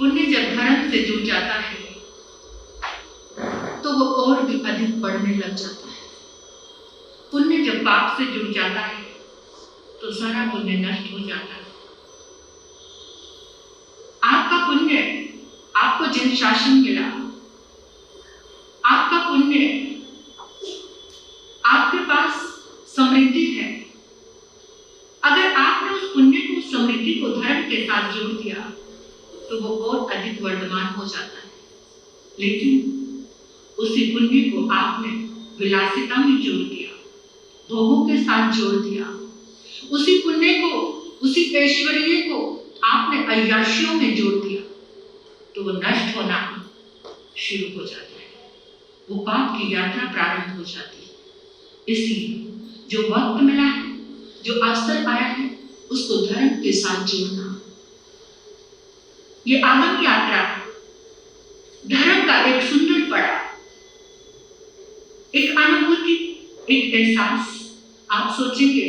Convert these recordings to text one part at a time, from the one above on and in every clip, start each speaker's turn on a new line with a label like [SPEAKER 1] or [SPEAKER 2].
[SPEAKER 1] पुण्य जब धर्म से जुड़ जाता है तो वो और भी अधिक बढ़ने लग जाता है। पुण्य जब पाप से जुड़ जाता है तो सारा पुण्य नष्ट हो जाता है। आपका पुण्य आपको जिन शासन मिला, आपका पुण्य आपके पास समृद्धि है। अगर आपने उस पुण्य को, समृद्धि को धर्म के साथ जोड़ दिया तो वो और अधिक वर्धमान हो जाता है। लेकिन उसी पुण्य को आपने विलासिता में जोड़ दिया, भोगों के साथ जोड़ दिया, उसी पुण्य को, उसी ऐश्वर्य को आपने अय्याशियों में जोड़ दिया तो वो नष्ट होना शुरू हो जाता है। वो पाप की यात्रा प्रारंभ हो जाती है। इसलिए जो वक्त मिला है, जो अवसर आया है, उसको धर्म के साथ जोड़ना, ये आगम यात्रा धर्म का एक सुंदर पड़ा, एक अनुभूति, एक एहसास। आप सोचेंगे,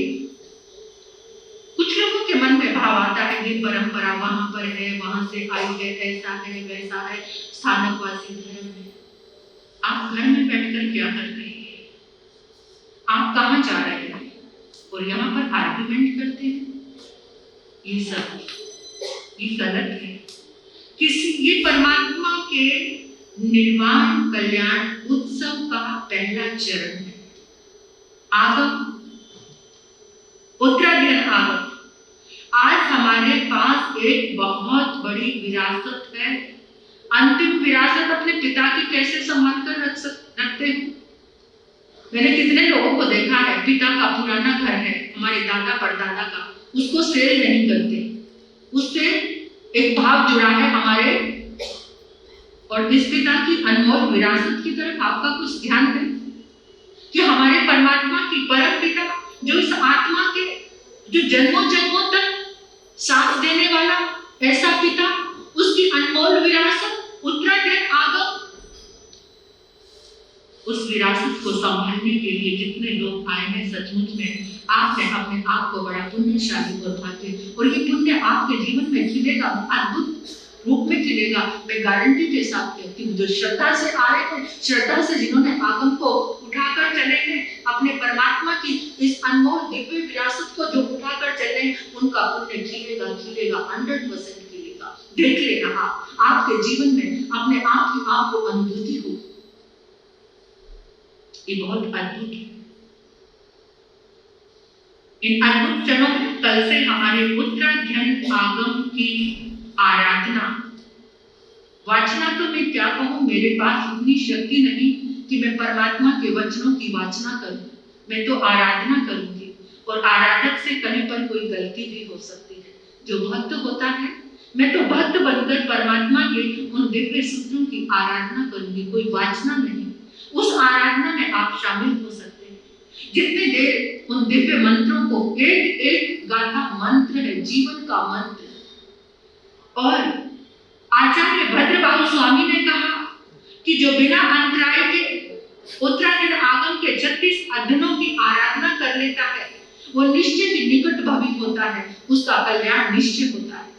[SPEAKER 1] कुछ लोगों के मन में भाव आता है ये परंपरा वहां पर है, वहां से आई है, ऐसा है, वैसा है, स्थानकवासी धर्म है। आप घर में बैठकर क्या कर रहे हैं? आप कहां जा रहे हैं और यहाँ पर आर्गुमेंट करते हैं? ये गलत है। ये परमात्मा के निर्वाण कल्याण उत्सव का पहला चरण है। आगम, उत्तरायण आगम। आज हमारे पास एक बहुत बड़ी विरासत है। अंतिम विरासत अपने पिता की कैसे संभाल कर रखते हैं? मैंने कितने लोगों को देखा है, पिता का पुराना घर है, हमारे दादा परदादा का, उसको सेल नहीं करते, उससे एक भाव जुड़ा है हमारे, और इस पिता की अनमोल विरासत की तरफ आपका कुछ ध्यान है कि हमारे परमात्मा की परम पिता, जो इस आत्मा के, जो जन्मों जन्मों तक साथ देने वाला ऐसा पिता, उसकी अनमोल विरासत उत्तरायण आगम, उस विरासत को संभालने के लिए जितने लोग आए हैं, सचमुच में आपने अपने आप को बड़ा पुण्यशाली और भाग्य, और ये पुण्य आपके जीवन में खिलेगा, अद्भुत रूप में खिलेगा। मैं गारंटी के साथ कहती हूँ, जो श्रद्धा से आ रहे थे, श्रद्धा से जिन्होंने आगम को उठाकर चले हैं, अपने परमात्मा की इस अनमोल दिव्य विरासत को जो उठाकर चले हैं, उनका पुण्य खिलेगा, 100% खिलेगा। देख लेना आप, आपके जीवन में अपने आप की आपको अनुभूति हो। ये बहुत अद्भुत है। इन अद्भुत क्षणों में कल से हमारे उत्तरायण आगम की आराधना, वाचना तो मैं क्या कहूं, मेरे पास उतनी शक्ति नहीं कि मैं परमात्मा के वचनों की वाचना करूं। मैं तो आराधना करूंगी, और आराधक से कहीं पर कोई गलती भी हो सकती है। जो भक्त होता है, मैं तो भक्त बनकर परमात्मा के उन दिव्य सूत्रों की आराधना करूंगी, कोई वाचना नहीं। उस आराधना में आप शामिल हो सकते हैं। जितने देर उन दिव्य मंत्रों को, एक एक गाथा मंत्र है, जीवन का मंत्र। और आचार्य भद्रबाहु स्वामी ने कहा कि जो बिना अंतराय के उत्तरायण आगम के 36 अध्ययनों की आराधना कर लेता है, वो निश्चय ही निकट भावी होता है, उसका कल्याण निश्चय होता है।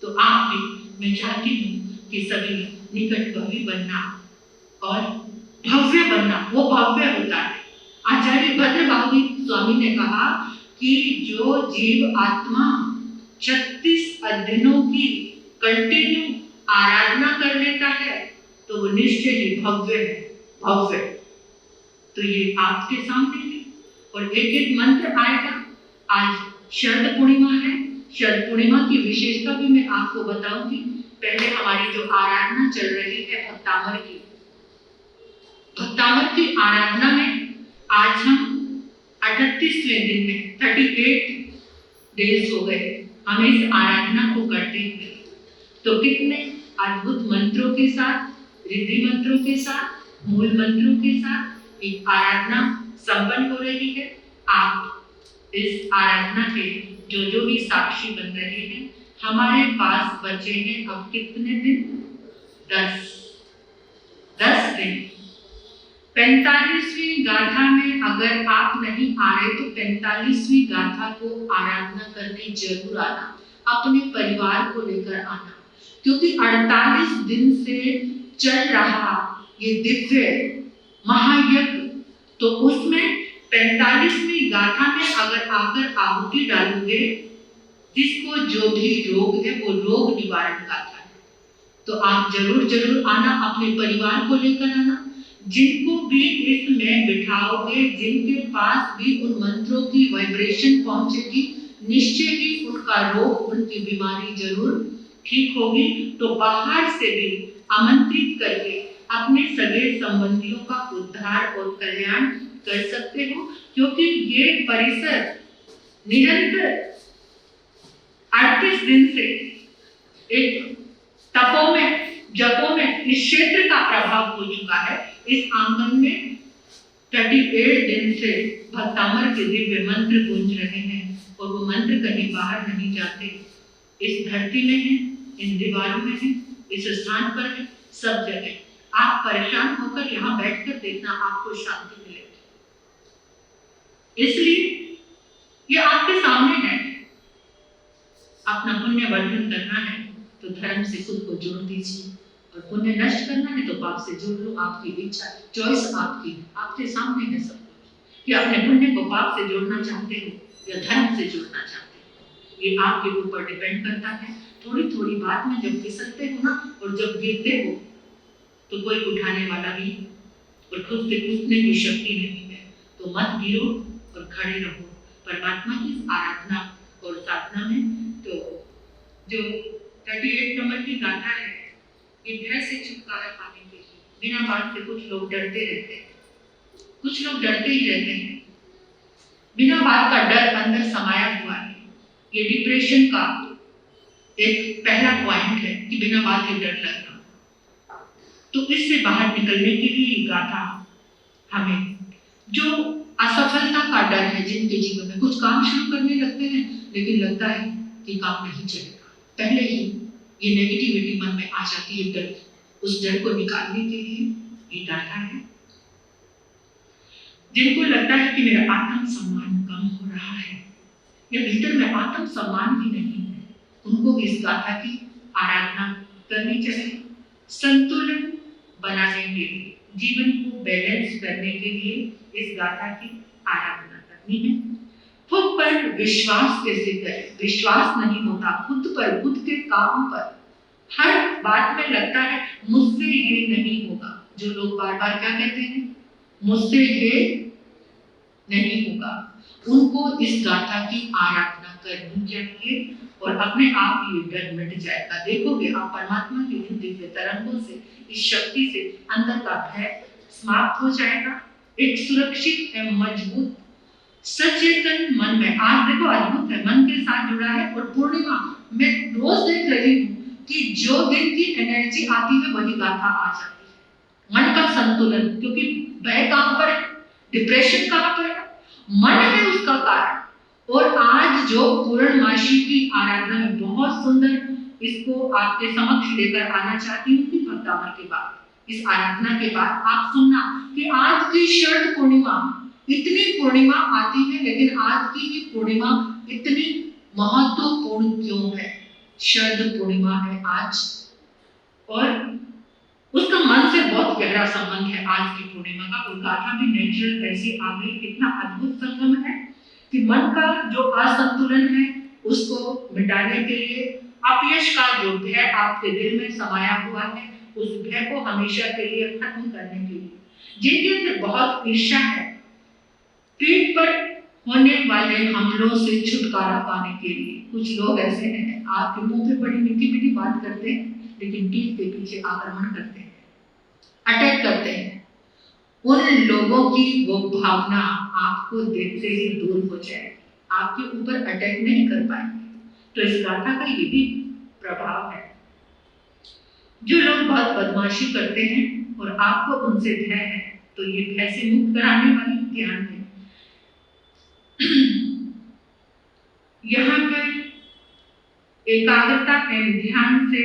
[SPEAKER 1] तो आप भी, मैं चाहती हूँ कि सभी निकट भावी बनना और भव्य बनना, वो भव्य होता है। आचार्य भद्रबाहु स्वामी ने कहा कि जो जीव आत्मा 36 अध्ययनों की कंटिन्यू आराधना कर लेता है तो वो निश्चय ही भव्य है, भव्य। तो ये आपके सामने है, और एक एक मंत्र आएगा। आज शरद पूर्णिमा है, शरद पूर्णिमा की विशेषता भी मैं आपको बताऊंगी। पहले हमारी जो आराधना चल रही है भक्तामर की, भक्तामर की आराधना में आज हम 38वें दिन में 38 डेज हो गए हमें इस आराधना को करते हुए। तो कितने अद्भुत मंत्रों के साथ, रिद्धि मंत्रों के साथ, मूल मंत्रों के साथ एक आराधना संपन्न हो रही है। आप इस आराधना के जो भी साक्षी बन रहे हैं, हमारे पास बचे हैं अब कितने दिन? 10 दिन। 45वीं गाथा में अगर आप नहीं आ रहे तो 45वीं गाथा को आराधना करने जरूर आना, अपने परिवार को लेकर आना। क्योंकि 48 दिन से चल रहा ये दिव्य महायज्ञ, तो उसमें 45वीं गाथा में अगर आकर आहुति डालोगे, जिसको जो भी रोग है वो रोग निवारण गाथा है, तो आप जरूर जरूर आना, अपने परिवार को लेकर आना। जिनको भी इसमें बिठाओगे, जिनके पास भी उन मंत्रों की वाइब्रेशन पहुंचेगी, निश्चय ही उनका रोग, उनकी बीमारी जरूर ठीक होगी। तो बाहर से भी आमंत्रित करके अपने सगे संबंधियों का उद्धार और कल्याण कर सकते हो, क्योंकि ये परिसर निरंतर 38 दिन से एक तपों में, जपों में इस क्षेत्र का प्रभाव हो चुका है। इस आंगन में 38 दिन से भक्तामर के दिव्य मंत्र गूंज रहे हैं, और वो मंत्र कहीं बाहर नहीं जाते, इस धरती में है, इन दीवारों में है, इस स्थान पर है, सब जगह। आप परेशान होकर यहाँ बैठकर देखना, आपको शांति मिलेगी। इसलिए ये आपके सामने है। अपना पुण्य वर्धन करना है तो धर्म से खुद को जोड़ दीजिए, और पुण्य नष्ट करना है तो पाप से जोड़ लो। आपकी इच्छा, चॉइस आपकी है, आपके सामने है सब कुछ, कि अपने पुण्य को पाप से जोड़ना चाहते हो या धर्म से जोड़ना चाहते हो, ये आपके ऊपर डिपेंड करता है। थोड़ी थोड़ी बात में जब फिसलते हो ना, और जब गिरते हो, तो कोई उठाने वाला भी और खुद से उठने की शक्ति नहीं है, तो मत गिरो और खड़े रहो परमात्मा की आराधना और साधना में। तो जो 38 नंबर की गाथा है, ये भय से छुटकारा पाने के लिए, बिना बात से कुछ लोग डरते रहते हैं, कुछ लोग डरते ही रहते हैं, बिना बात का डर अंदर समाया हुआ है। ये डिप्रेशन का एक पहला पॉइंट है कि बिना बात के डर लगना। तो इससे बाहर निकलने के लिए गाथा हमें, जो असफलता का डर है, जिनके जीवन में कुछ काम शुरू करने लगते हैं लेकिन लगता है कि काम नहीं चलेगा, पहले ही ये नेगेटिविटी मन में आ जाती है, डर, उस डर को निकालने के लिए ये गाथा है। जिनको लगता है कि मेरा आत्म सम्मान कम हो रहा है या भीतर में आत्म सम्मान ही नहीं है, उनको इस गाथा की आराधना करनी चाहिए। संतुलन बनाने के लिए, जीवन को बैलेंस करने के लिए इस गाथा की आराधना करनी है। खुद पर विश्वास कैसे करें? विश्वास नहीं होता खुद पर, खुद के काम पर। हर बात में लगता है मुझसे ये नहीं होगा। जो लोग बार बार क्या कहते हैं, मुझसे ये नहीं होगा, उनको इस गाथा की आराधना करनी चाहिए और अपने आप ये डर मिट जाएगा। देखोगे आप परमात्मा की उन दिव्य तरंगों से, इस शक्ति से अंदर का भय समाप्त हो जाएगा। एक सुरक्षित एवं मजबूत सचेतन मन में, आज देखो अद्भुत है, मन के साथ जुड़ा है। और पूर्णिमा मैं रोज देख रही हूँ कि जो दिन की एनर्जी आती है वही गाथा आ जाती है। मन का संतुलन, क्योंकि भय कहाँ पर है, डिप्रेशन कहाँ पर है, मन है उसका कारण। और आज जो पूर्णमासी की आराधना में बहुत सुंदर इसको आपके समक्ष लेकर आना चाहती हूँ कि भक्तामर के बाद, इस आराधना के बाद आप सुनना कि आज की शरद पूर्णिमा, इतनी पूर्णिमा आती है लेकिन आज की ही पूर्णिमा इतनी महत्वपूर्ण क्यों है? शरद पूर्णिमा है आज, और उसका मन से बहुत गहरा संबंध है आज की पूर्णिमा का। और गाथा भी नेचुरल ऐसी आ गई, इतना अद्भुत संगम है कि मन का जो असंतुलन है उसको मिटाने के लिए, अपयश का जो भय आपके दिल में समाया हुआ है उस भय को हमेशा के लिए खत्म करने के लिए, जिनके अंदर बहुत ईर्ष्या है, पीठ पर होने वाले हमलों से छुटकारा पाने के लिए। कुछ लोग ऐसे हैं, आपके मुंह पे बड़ी मीठी मीठी बात करते हैं लेकिन पीठ के पीछे आक्रमण करते हैं, अटैक करते हैं। उन लोगों की वो भावना आपको देखते ही दूर हो जाएगी, आपके ऊपर अटैक नहीं कर पाएंगे। तो इस गाथा का ये भी प्रभाव है। जो लोग बहुत बदमाशी करते हैं और आपको उनसे भय है, तो ये भय से मुक्त कराने वाली ध्यान है। यहाँ पर एकाग्रता एवं ध्यान से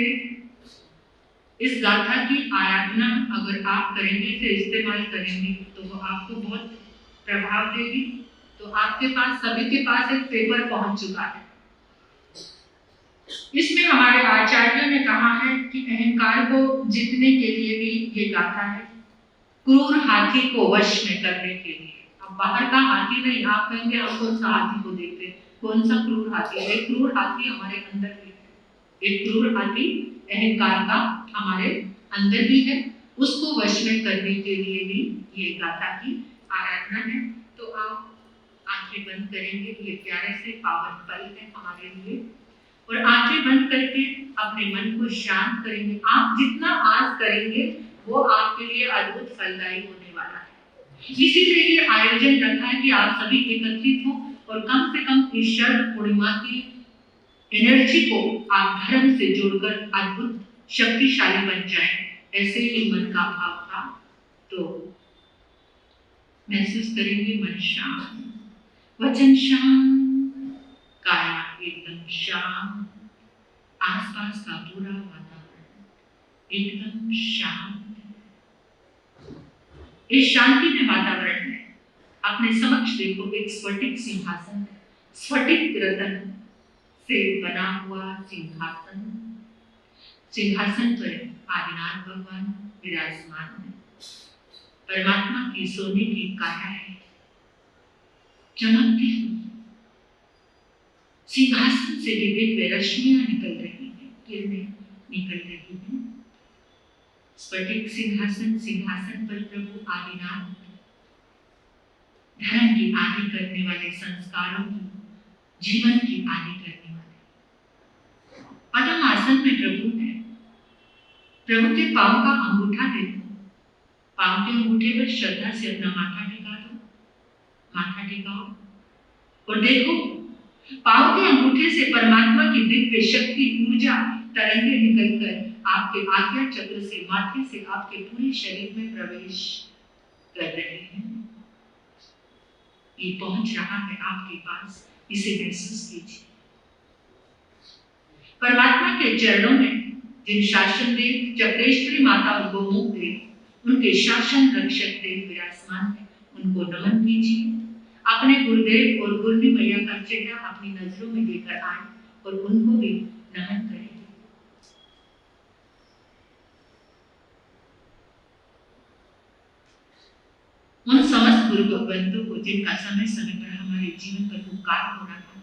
[SPEAKER 1] इस गाथा की आराधना अगर आप करेंगे, से इस्तेमाल करेंगे, तो वो आपको बहुत प्रभाव देगी। तो आपके पास, सभी के पास एक पेपर पहुंच चुका है। इसमें हमारे आचार्यों ने कहा है कि अहंकार को जीतने के लिए भी ये गाथा है, क्रूर हाथी को वश में करने के लिए। अब बाहर का हाथी नहीं, आप कहेंगे हम कौन सा हाथी को देखते, कौन सा क्रूर हाथी है? एक क्रूर हाथी हमारे अंदर भी है, एक क्रूर हाथी अहंकार का हमारे अंदर भी है, उसको वश में करने के लिए भी ये गाथा की आराधना है। तो आप आंखें बंद करेंगे, ये प्यारे से पावन पल है हमारे लिए, और आंखें बंद करके अपने मन को शांत करेंगे। आप जितना आज करेंगे वो आपके लिए अद्भुत फलदायी होने वाला है। इसीलिए ये आयोजन रखा है कि आप सभी एकत्रित हो और कम से कम इस शरद पूर्णिमा की एनर्जी को आप धर्म से जोड़कर अद्भुत शक्तिशाली बन जाए, ऐसे ही मन का भाव था। तो महसूस करेंगे मन शांत, वचन शांत, काया एकदम शांत, आसपास का पूरा वातावरण एकदम शांत। इस शांतिमय वातावरण में अपने समक्ष देखो एक स्फटिक सिंहासन है, स्फटिक रतन से बना हुआ सिंहासन। सिंहासन पर आदिनाथ भगवान विराजमान है। परमात्मा की सोने की काया है, चमकती हुई। सिंहासन से दिव्य रश्मियां निकल रही हैं, किरणें निकल रही हैं। स्फटिक सिंहासन, सिंहासन पर प्रभु आदिनाथ धर्म की आदि करने वाले, संस्कारों की, जीवन की आदि करने वाले। पद्म आसन में प्रभु है। प्रभु के पांव का अंगूठा देखो, पांव के अंगूठे पर श्रद्धा से अपना माथा टिका दो, माथा टिकाओ और देखो पांव के अंगूठे से परमात्मा की दिव्य शक्ति, ऊर्जा, तरंगे निकलकर आपके आज्ञा चक्र से, माथे से आपके पूरे शरीर में प्रवेश कर रहे हैं। ये पहुंच रहा है आपके पास, इसे महसूस कीजिए। परमात्मा के चरणों में जिन शासन देव, चक्रेश्वरी माता और गोमुख देव, उनके शासन रक्षक देव विराजमान है, उनको नमन कीजिए। अपने गुरुदेव और गुरुनी मैया का चेहरा अपनी नजरों में लेकर आए और उनको भी नमन करें। उन समस्त गुरु भगवंतों को जिनका समय समय पर हमारे जीवन पर उपकार हो रहा था,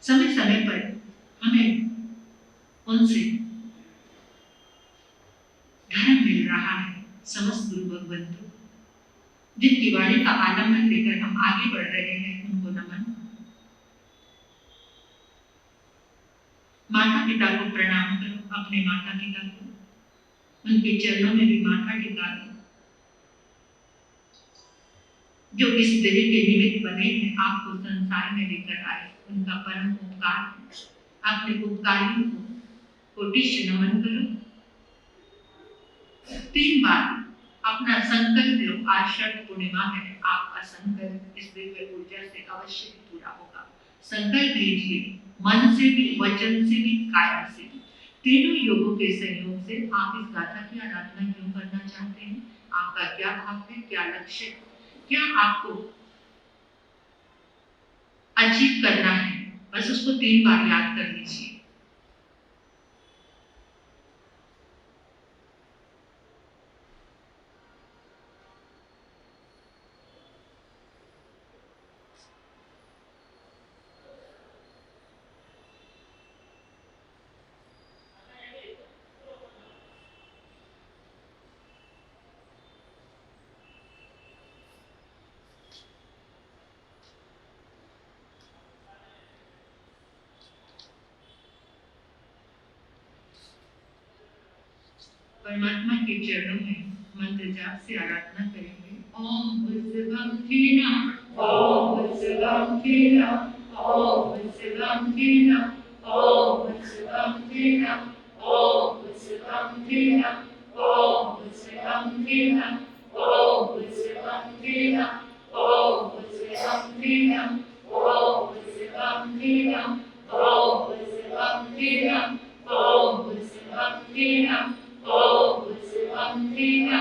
[SPEAKER 1] समय समय पर हमें उनसे धर्म मिल रहा है। समस्त गुरु भगवंतों जिनकी वाणी का आलम्बन लेकर हम आगे बढ़ रहे हैं, उनको नमन। माता पिता को प्रणाम करो, अपने माता पिता को, उनके चरणों में भी माथा टिका दो, जो इस देह के निमित्त बने हैं, आपको संसार में लेकर आए, उनका परम उपकार है। अपने उपकारियों को कोटिश नमन करो। 3 बार अपना संकल्प लो। आज शरद पूर्णिमा है, आपका संकल्प इस दिव्य ऊर्जा से अवश्य ही पूरा होगा। संकल्प लीजिए, मन से भी, वचन से भी, काया से भी, तीनों योगों के सहयोग से। आप इस गाथा की आराधना क्यों करना चाहते हैं, आपका क्या भाव है, क्या लक्ष्य है, क्या आपको अचीव करना है, बस उसको 3 बार याद कर लीजिए। परमात्मा के चरणों में मंत्र जाप से आराधना करेंगे। ओम भुजबम कीना, ओम भुजबम कीना, ओम भुजबम कीना, ओम भुजबम कीना, ओम भुजबम कीना, ओम भुजबम कीना, ओम भुजबम कीना, ओम भुजबम कीना, ओम भुजबम कीना, ओम भुजबम कीना, ओम भुजबम कीना, ओम भुजबम कीना,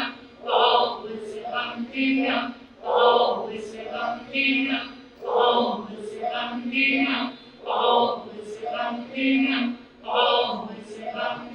[SPEAKER 1] ओम भुजबम कीना, ओम भुजबम कीना, ओम भुजबम कीना, ओम भुजबम कीना,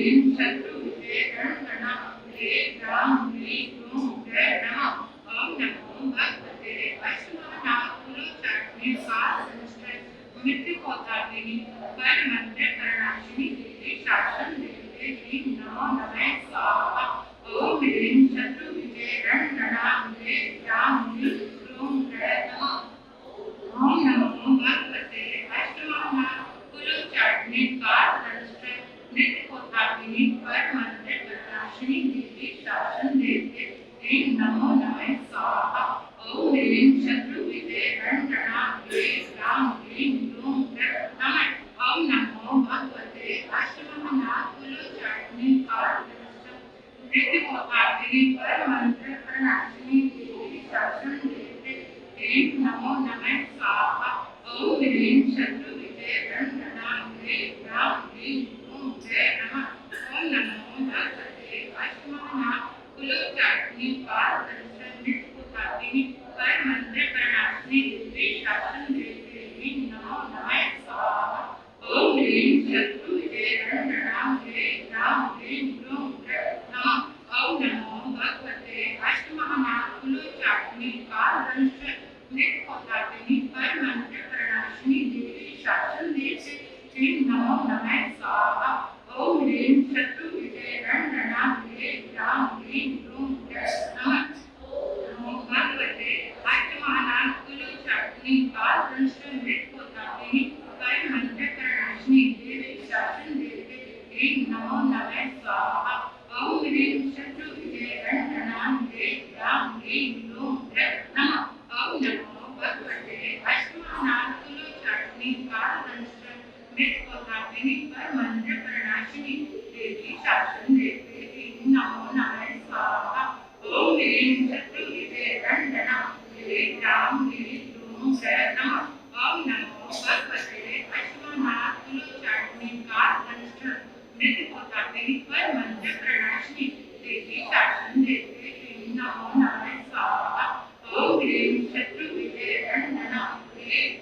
[SPEAKER 1] ह्रीं शत्रुविजय रणगणा राम ह्रीं क्रों जय नमः। ओम नमो भगवते अश्वत्थामा मृत्यु को तारिणी पर मंत्र करणाशिनी देवी शासन देवते ह्रीं नमो नमः स्वाहा। ओम ह्रीं शत्रुविजय रणगणा राम ह्रीं क्रों जय नमः। ओम नमो भगवते अष्टमहाकुलोच्चाटने कालदंष्ट्र नित्य कोतापिनी पर मंत्र करणाशिनी देवी शासन देवते ह्रीं नमो नमः स्वाहा। ओम ह्रीं शत्रुविजय रणगणा राम ह्रीं क्रों जय नमः। ओम नमो भगवते अष्टमहाकुलोच्चाटने कालदंष्ट्र नित्य कोतापिनी पर मंत्र करणाशिनी देवी शासन देवते ह्रीं नमो नमः स्वाहा। ओम ह्रीं शत्रुविजय रणगणा राम ह्रीं क्रों जय नमः। ओम नमो भगवते अष्टमहाकुलोच्चाटने कालदंष्ट्र नित्य कोतापिनी पर मंत्र करणाशिनी देवी शासन देवते ह्रीं नमो नमः स्वाहा। ओम ह्रीं शत्रुविजय रणगणा राम ह्रीं क्रों जय नमः। ओम नमो भगवते अष्टमहाकुलोच्चाटने कालदंष्ट्र नित्य कोतापिनी पर मंत्र करणाशिनी देवी शासन देवते ह्रीं नमो नमः स्वाहा। ओम ह्रीं शत्रुविजय रणगणा राम ह्रीं क्रों जय नमः। नमो भगवते अष्टमहाकुलोच्चाटने कालदंष्ट्र नित्य कोतापिनी पर मंत्र करणाशिनी देवी शासन देवते ह्रीं नमो नमः स्वाहा। ओम ह्रीं शत्रुविजय रणगणा राम ह्रीं क्रों जय नमः। ओम नमो भगवते अष्टमहाकुलोच्चाटने कालदंष्ट्र नित्य कोतापिनी पर मंत्र करणाशिनी देवी शासन देवते ह्रीं नमो नमः स्वाहा। ओम ह्रीं शत्रुविजय रणगणा राम ह्रीं क्रों जय नमः। ओम नमो भगवते अष्टमहाकुलोच्चाटने कालदंष्ट्र नित्य कोतापिनी पर मंत्र करणाशिनी देवी शासन देवते ह्रीं नमो नमः स्वाहा। ओम ह्रीं शत्रुविजय रणगणा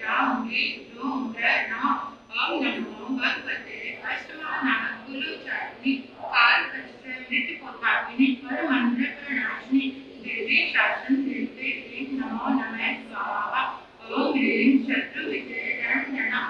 [SPEAKER 1] राम ह्रीं क्रों जय नमः। ओम नमो भगवते अष्टमहाकुलोच्चाटने कालदंष्ट्र नित्य कोतापिनी पर मंत्र करणाशिनी देवी शासन देवते ह्रीं नमो नमः स्वाहा। ओम ह्रीं शत्रुविजय रणगणा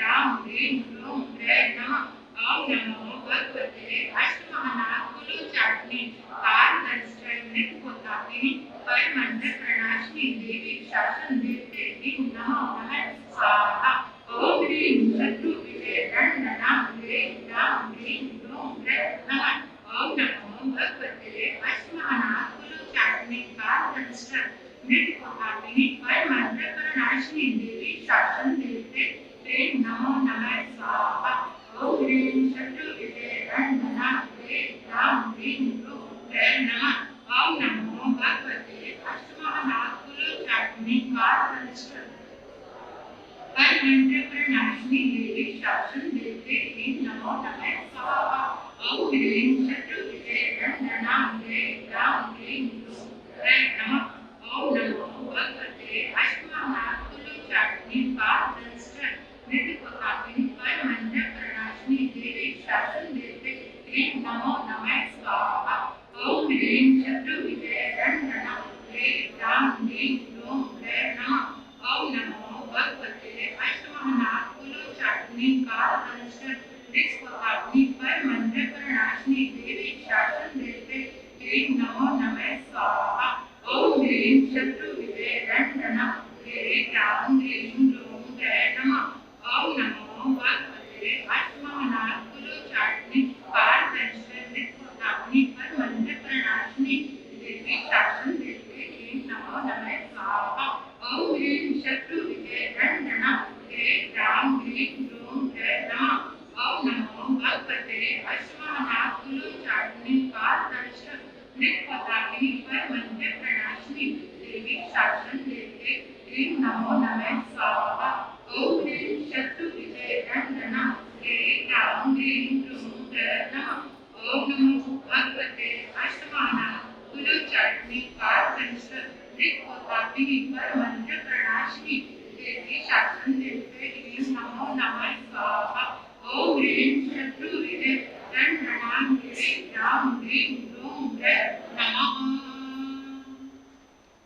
[SPEAKER 1] राम ह्रीं क्रों जय नमः। ओम नमो भगवते अष्टमहाकुलोच्चाटने कालदंष्ट्र नित्य कोतापिनी पर मंत्र करणाशिनी देवी शासन देवते ह्रीं नमो नमः स्वाहा। ओम ह्रीं शत्रुविजय रणगणा राम ह्रीं क्रों जय नमः। ओम नमो भगवते अष्टमहाकुलोच्चाटने कालदंष्ट्र नित्य कोतापिनी पर मंत्र करणाशिनी देवी शासन देवते ह्रीं नमो नमः स्वाहा। ओम ह्रीं शत्रुविजय रणगणा राम ह्रीं क्रों जय नमः। ओम नमो भगवते अष्टमहाकुलोच्चाटने कालदंष्ट्र पर मंत्र करणाशिनी देवी शासन देवते ह्रीं नमो नमः स्वाहा। ओम ह्रीं शत्रुविजय रणगणा राम ह्रीं क्रों जय नमः। ओम नमो भगवते अष्टमहाकुलोच्चाटने कालदंष्ट्र नित्य कोतापिनी पर मंत्र करणाशिनी देवी शासन देवते ह्रीं नमो नमः स्वाहा। ओम ह्रीं शत्रुविजय रणगणा राम ह्रीं क्रों जय नमः। ओम नमो भगवते अष्टमहाकुलोच्चाटने कालदंष्ट्र नित्य कोतापिनी पर मंत्र करणाशिनी देवी शासन देवते ह्रीं नमो नमः स्वाहा। ओम ह्रीं शत्रुविजय रणगणा राम ह्रीं क्रों जय नमः। ओम नमो भगवते अष्टमहाकुलोच्चाटने कालदंष्ट्र नित्य कोतापिनी पर मंत्र करणाशिनी देवी शासन देवते ह्रीं नमो नमः स्वाहा। ओम ह्रीं शत्रुविजय रणगणा राम ह्रीं क्रों जय नमः। ओम नमो भगवते अष्टमहाकुलोच्चाटने कालदंष्ट्र नित्य कोतापिनी पर मंत्र करणाशिनी देवी शासन देवते ह्रीं नमो नमः स्वाहा। ओम ह्रीं शत्रुविजय रणगणा राम ह्रीं क्रों जय नमः। ओम नमो भगवते अष्टमहाकुलोच्चाटने कालदंष्ट्र नित्य कोतापिनी पर मंत्र करणाशिनी देवी शासन देवते ह्रीं नमो नमः स्वाहा। ओम ह्रीं शत्रुविजय रणगणा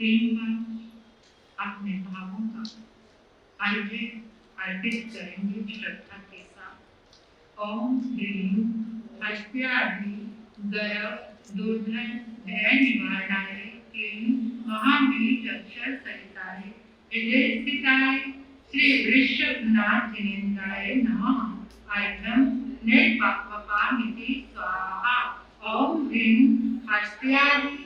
[SPEAKER 1] तीन बार अपने भावों का अर्घ्य अर्पित करेंगे श्रद्धा के साथ। ओम ह्रीं हस्त्यादि गर्भ दुर्धन भय निवारणाय क्लीं महाबीज अक्षर सहिताय हृदय स्थिताय श्री वृषभनाथ जिनेन्द्राय नमः। आयतम निर्वाक्वपामिति स्वाहा। ओम ह्रीं हस्त्यादि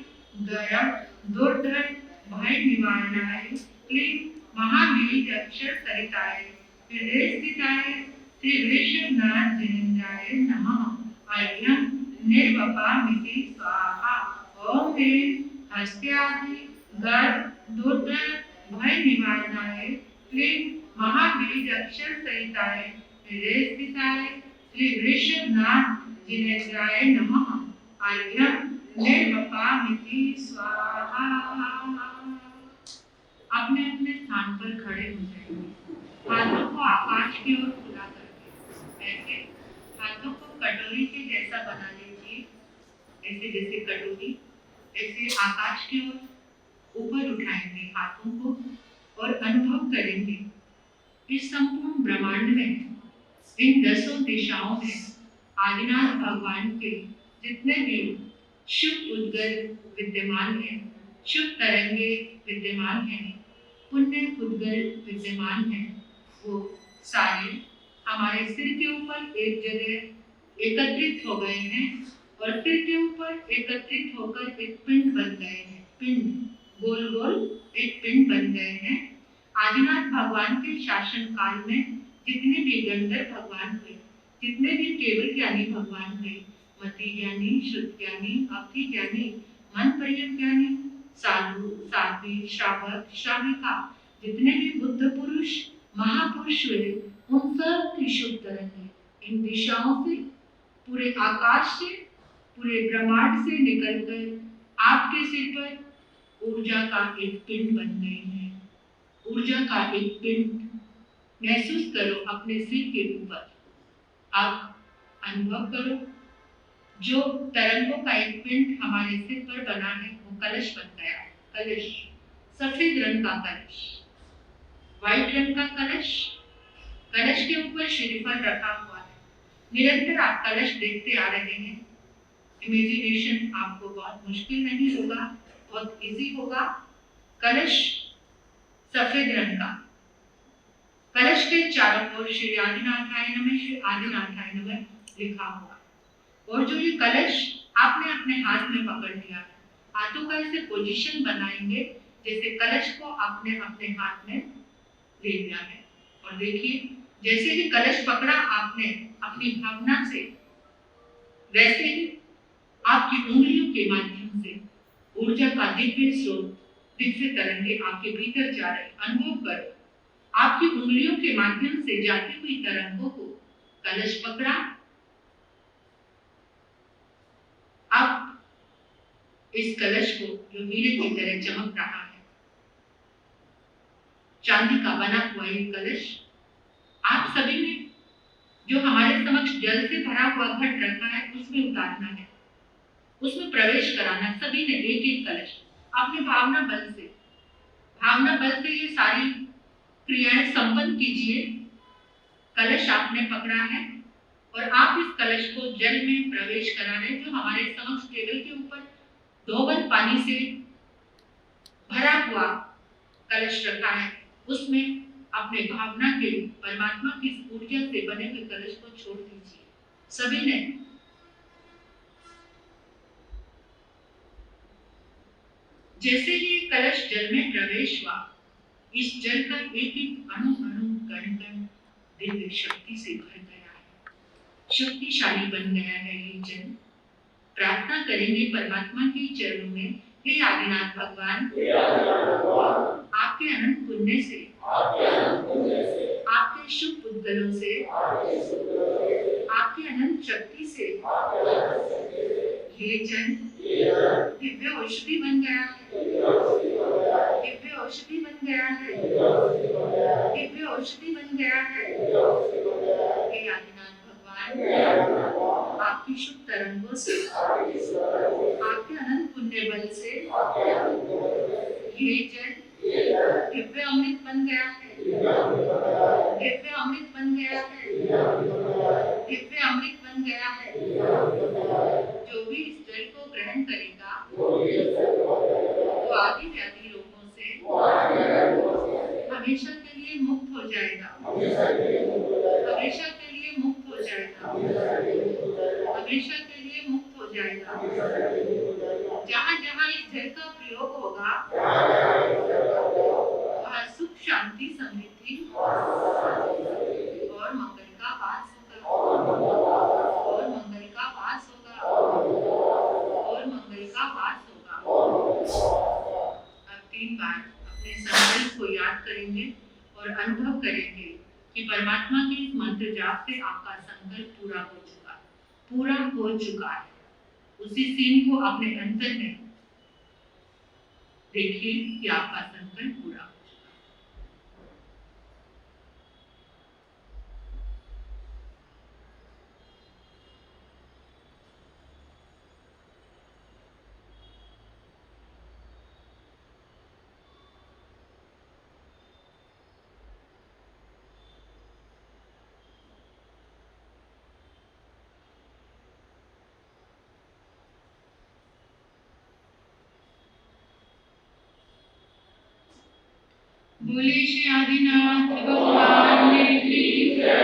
[SPEAKER 1] गर्भ दुर्धन भय निवारणाय क्लीं महाबीज अक्षर सरिताय हृदय स्थिताय श्री वृषभनाथ जिनेन्द्राय नमः। आय्यम निर्वपामिति स्वाहा। ओम ह्रीं हस्त्यादि गर्भ दुर्धन भय निवारणाय क्लीं महाबीज अक्षर सहिताय हृदय स्थिताय श्री वृषभनाथ जिनेन्द्राय नमः। आय्यम निर्वपामिति स्वाहा। अपने अपने स्थान पर खड़े हो जाएंगे। हाथों को आकाश की ओर खुला करके ऐसे हाथों को कटोरी के जैसा बना लीजिए। ऐसे जैसे कटोरी ऐसे आकाश की ओर ऊपर उठाएंगे हाथों को और अनुभव करेंगे इस संपूर्ण ब्रह्मांड में, इन 10 दिशाओं में आदिनाथ भगवान के जितने भी शुभ उद्गल विद्यमान हैं, शुभ तरंगे विद्यमान हैं, पुण्य उद्गल विद्यमान हैं, वो सारे हमारे सिर के ऊपर एक जगह एकत्रित हो गए हैं और सिर के ऊपर एकत्रित होकर एक पिंड बन गए हैं। पिंड गोल गोल एक पिंड बन गए हैं। आदिनाथ भगवान के शासन काल में जितने भी गंधर्व भगवान हुए, जितने भी केवल ज्ञानी भगवान हुए, मति ज्ञानी, शुद्ध ज्ञानी, अवधि ज्ञानी, मन पर्यक ज्ञानी, साधु, साध्वी, श्रावक, श्राविका, जितने भी बुद्ध पुरुष महापुरुष हुए, उन सब की शुभ तरंगें इन दिशाओं से, पूरे आकाश से, पूरे ब्रह्मांड से निकलकर आपके सिर पर ऊर्जा का एक पिंड बन गए हैं। ऊर्जा का एक पिंड महसूस करो अपने सिर के ऊपर। आप अनुभव करो जो तरंगों का एक पिंड हमारे सिर पर बना है वो कलश बन गया है। कलश सफेद रंग का कलश, व्हाइट रंग का कलश, कलश के ऊपर श्रीफल रखा हुआ है। निरंतर आप कलश देखते आ रहे हैं। इमेजिनेशन आपको बहुत मुश्किल नहीं होगा, बहुत इजी होगा। कलश सफेद रंग का, कलश के चारों ओर श्री आदिनाथाय नमः, श्री आदिनाथाय नमः लिखा हुआ। और जो ये कलश आपने अपने हाथ में पकड़ लिया है, हाथों का ऐसे पोजीशन बनाएंगे जैसे कलश को आपने अपने हाथ में ले लिया है। और देखिए जैसे ही कलश पकड़ा आपने अपनी भावना से, वैसे ही आपकी उंगलियों के माध्यम से ऊर्जा का दिव्य स्रोत, दिव्य तरंगे आपके भीतर जा रहे। अनुभव करो आपकी उंगलियों के माध्यम से जाती हुई तरंगों को कलश पकड़ा। अब इस कलश को जो हीरे की तरह चमक रहा है, चांदी का बना हुआ ये कलश, आप सभी ने जो हमारे समक्ष जल से भरा हुआ घट रखा है उसमें उतारना है। उसमें प्रवेश कराना, सभी ने एक एक कलश। आपने भावना बल से ये सारी क्रियाएं संपन्न कीजिए। कलश आपने पकड़ा है और आप इस कलश को जल में प्रवेश करा रहे हैं, जो हमारे समक्ष टेबल के ऊपर धोबन पानी से भरा हुआ कलश रखा है। उसमें अपने भावना के परमात्मा की ऊर्जा से बने हुए कलश को छोड़ दीजिए। सभी ने जैसे ही कलश जल में प्रवेश हुआ, इस जल का एक एक अणु अणु कण कण दिव्य शक्ति से भर गया है, शक्तिशाली बन गया है ये जल। प्रार्थना करेंगे परमात्मा के चरणों में, हे आदिनाथ भगवान, आपके अनंत पुण्य से, आपके शुभ उद्गलों से, आपकी अनंत शक्ति से ये जल दिव्य औषधि बन गया है, दिव्य औषधि बन गया है, दिव्य औषधि बन गया है। हे आदिनाथ भगवान, आपकी शुभ तरंगों से, आपके अनंत पुण्य बल से ये जल दिव्य अमृत बन गया है, दिव्य अमृत बन गया है, दिव्य अमृत बन गया है। जो भी इस जल को ग्रहण करेगा वो आदि व्याधि रोगों से हमेशा के लिए मुक्त हो जाएगा, हमेशा के लिए मुक्त हो जाएगा, हमेशा के लिए मुक्त हो जाएगा। जहाँ जहाँ इस जल का प्रयोग होगा वहाँ सुख शांति समृद्धि और मंगल का वास होगा, और मंगल का वास होगा, और मंगल का वास होगा। अब 3 बार अपने संकल्प को याद करेंगे और अनुभव करेंगे कि परमात्मा के इस मंत्र जाप से आपका संकल्प पूरा हो चुका है। उसी सीन को अपने अंतर में देखिए कि आपका संकल्प पूरा हो चुका है। बोले श्री आदिनाथ भगवान की